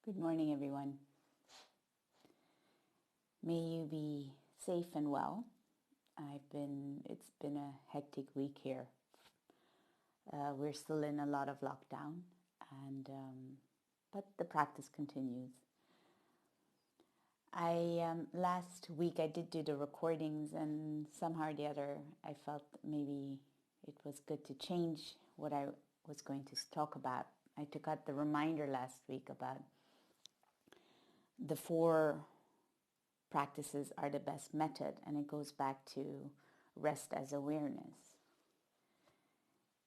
Good morning, everyone. May you be safe and well. It's been a hectic week here. We're still in a lot of lockdown, and but the practice continues. Last week I did do the recordings, and somehow or the other I felt maybe it was good to change what I was going to talk about. I took out the reminder last week about the 4 practices are the best method, and it goes back to rest as awareness.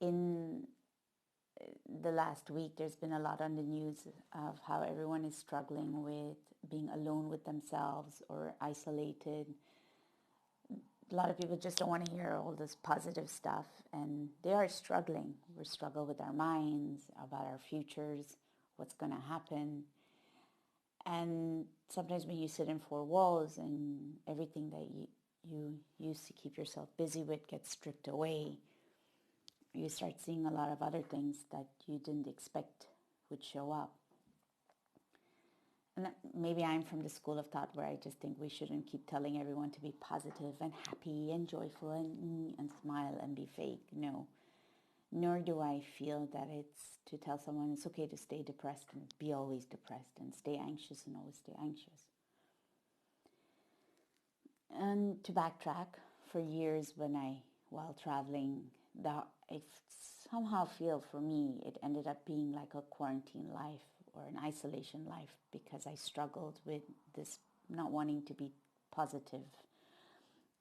In the last week, there's been a lot on the news of how everyone is struggling with being alone with themselves or isolated. A lot of people just don't want to hear all this positive stuff, and they are struggling. We struggle with our minds, about our futures, what's going to happen. And sometimes when you sit in 4 walls and everything that you used to keep yourself busy with gets stripped away, you start seeing a lot of other things that you didn't expect would show up. And maybe I'm from the school of thought where I just think we shouldn't keep telling everyone to be positive and happy and joyful and smile and be fake. No. Nor do I feel that it's to tell someone it's okay to stay depressed and be always depressed and stay anxious and always stay anxious. And to backtrack, for years while traveling, I somehow feel for me it ended up being like a quarantine life or an isolation life because I struggled with this not wanting to be positive.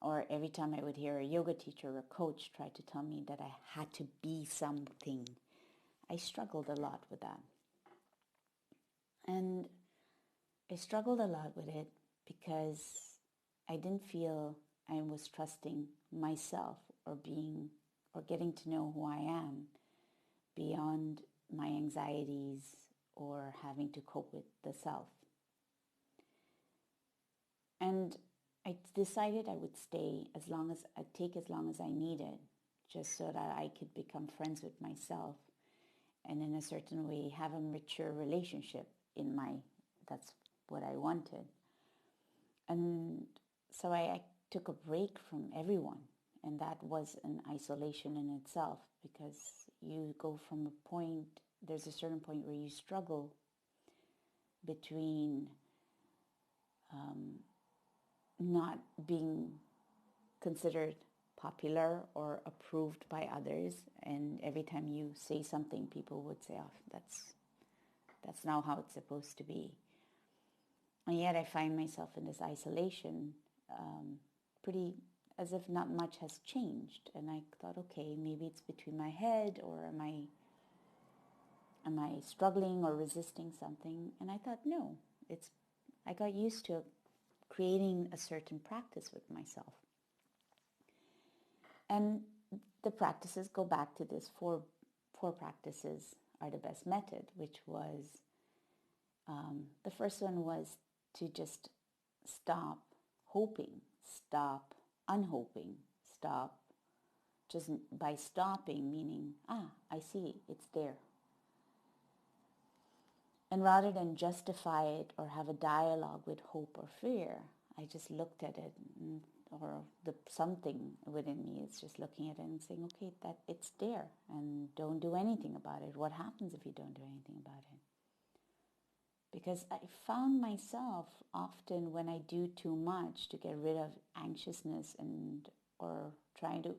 Or every time I would hear a yoga teacher or a coach try to tell me that I had to be something, I struggled a lot with that. And I struggled a lot with it because I didn't feel I was trusting myself or getting to know who I am beyond my anxieties or having to cope with the self. And I decided I would stay I'd take as long as I needed, just so that I could become friends with myself and in a certain way have a mature relationship that's what I wanted. And so I took a break from everyone, and that was an isolation in itself, because you go from there's a certain point where you struggle between not being considered popular or approved by others, and every time you say something, people would say, "Oh, that's not how it's supposed to be." And yet I find myself in this isolation, pretty as if not much has changed. And I thought, okay, maybe it's between my head, or am I struggling or resisting something? And I thought, no, I got used to creating a certain practice with myself. And the practices go back to this four practices are the best method, which was, the first one was to just stop hoping, stop unhoping, stop just by stopping, meaning, I see it's there. And rather than justify it or have a dialogue with hope or fear, I just looked at it, or something within me is just looking at it and saying, okay, that it's there, and don't do anything about it. What happens if you don't do anything about it? Because I found myself often, when I do too much to get rid of anxiousness or trying to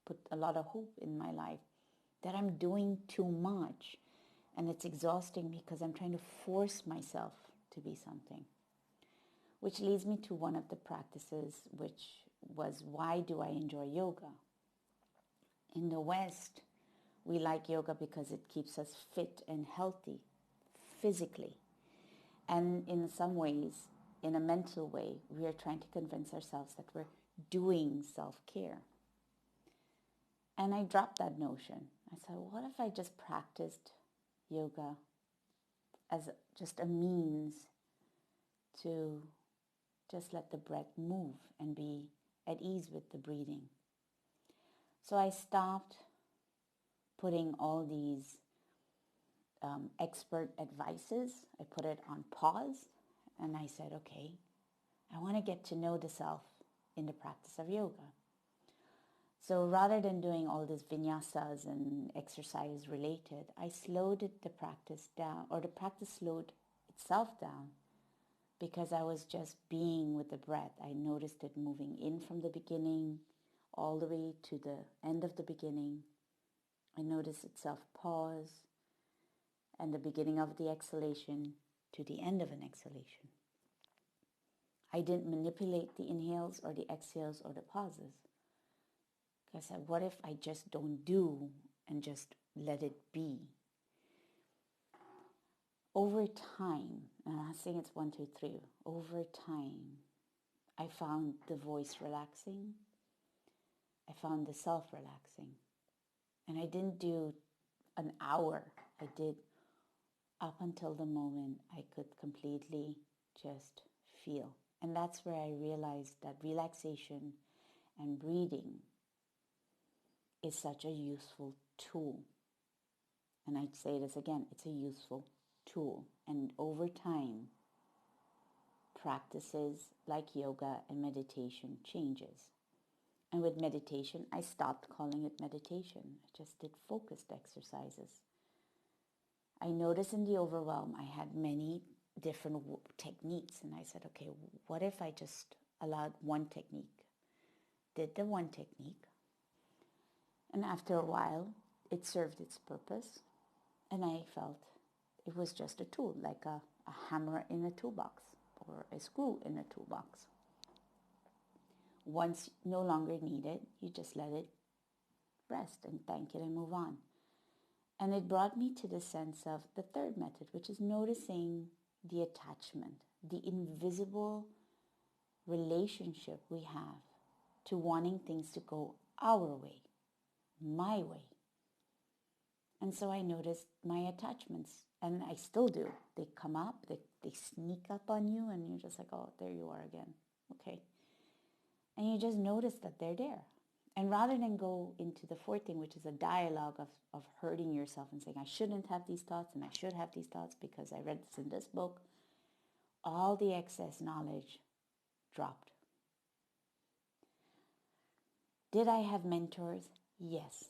put a lot of hope in my life, that I'm doing too much. And it's exhausting me because I'm trying to force myself to be something. Which leads me to one of the practices, which was, why do I enjoy yoga? In the West, we like yoga because it keeps us fit and healthy physically. And in some ways, in a mental way, we are trying to convince ourselves that we're doing self-care. And I dropped that notion. I said, what if I just practiced yoga as just a means to just let the breath move and be at ease with the breathing? So I stopped putting all these expert advices. I put it on pause and I said, okay, I want to get to know the self in the practice of yoga. So rather than doing all these vinyasas and exercise related, I slowed the practice down, or the practice slowed itself down, because I was just being with the breath. I noticed it moving in from the beginning all the way to the end of the beginning. I noticed itself pause and the beginning of the exhalation to the end of an exhalation. I didn't manipulate the inhales or the exhales or the pauses. I said, what if I just don't do and just let it be? Over time, and I'm not saying it's 1, 2, 3, over time, I found the voice relaxing. I found the self relaxing. And I didn't do an hour. I did up until the moment I could completely just feel. And that's where I realized that relaxation and breathing is such a useful tool. And I'd say this again, it's a useful tool. And over time, practices like yoga and meditation changes. And with meditation, I stopped calling it meditation. I just did focused exercises. I noticed in the overwhelm, I had many different techniques. And I said, okay, what if I just allowed one technique? Did the one technique. And after a while, it served its purpose. And I felt it was just a tool, like a hammer in a toolbox or a screw in a toolbox. Once no longer needed, you just let it rest and thank it and move on. And it brought me to the sense of the third method, which is noticing the attachment, the invisible relationship we have to wanting things to go our way, my way. And so I noticed my attachments, and I still do. They come up, they sneak up on you, and you're just like, oh, there you are again. Okay. And you just notice that they're there. And rather than go into the fourth thing, which is a dialogue of hurting yourself and saying, I shouldn't have these thoughts and I should have these thoughts because I read this in this book, all the excess knowledge dropped. Did I have mentors? Yes,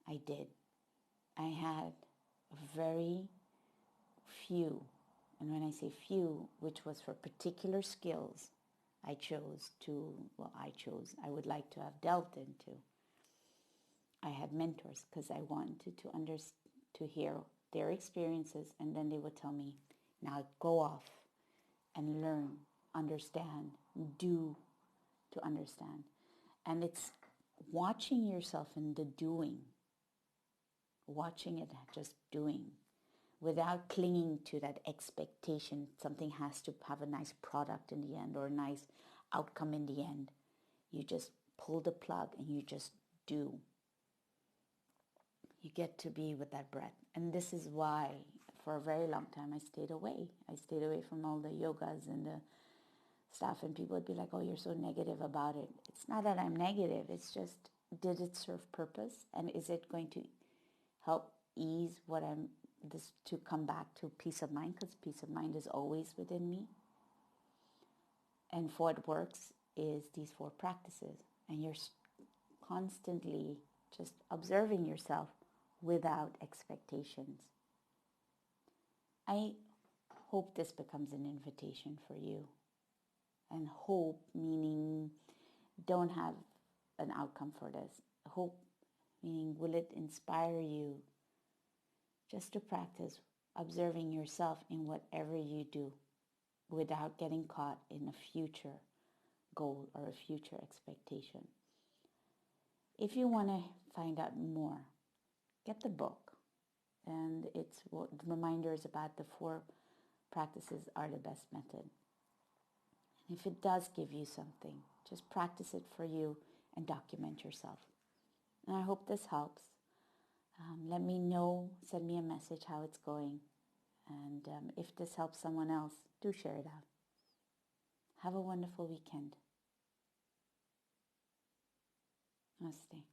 I did. I had very few, and when I say few, which was for particular skills, I would like to have delved into. I had mentors because I wanted to hear their experiences, and then they would tell me, now go off and learn, understand, do to understand. And it's watching yourself in the doing, watching it just doing, without clinging to that expectation something has to have a nice product in the end or a nice outcome in the end. You just pull the plug and you just do. You get to be with that breath. And this is why for a very long time I stayed away. I stayed away from all the yogas and the stuff, and people would be like, oh, you're so negative about it. It's not that I'm negative. It's just, did it serve purpose? And is it going to help ease to come back to peace of mind? Because peace of mind is always within me. And what works is these 4 practices. And you're constantly just observing yourself without expectations. I hope this becomes an invitation for you. And hope meaning don't have an outcome for this. Hope meaning will it inspire you just to practice observing yourself in whatever you do without getting caught in a future goal or a future expectation. If you want to find out more, get the book. And it's reminders about the 4 practices are the best method. And if it does give you something, just practice it for you and document yourself. And I hope this helps. Let me know, send me a message how it's going. And if this helps someone else, do share it out. Have a wonderful weekend. Namaste.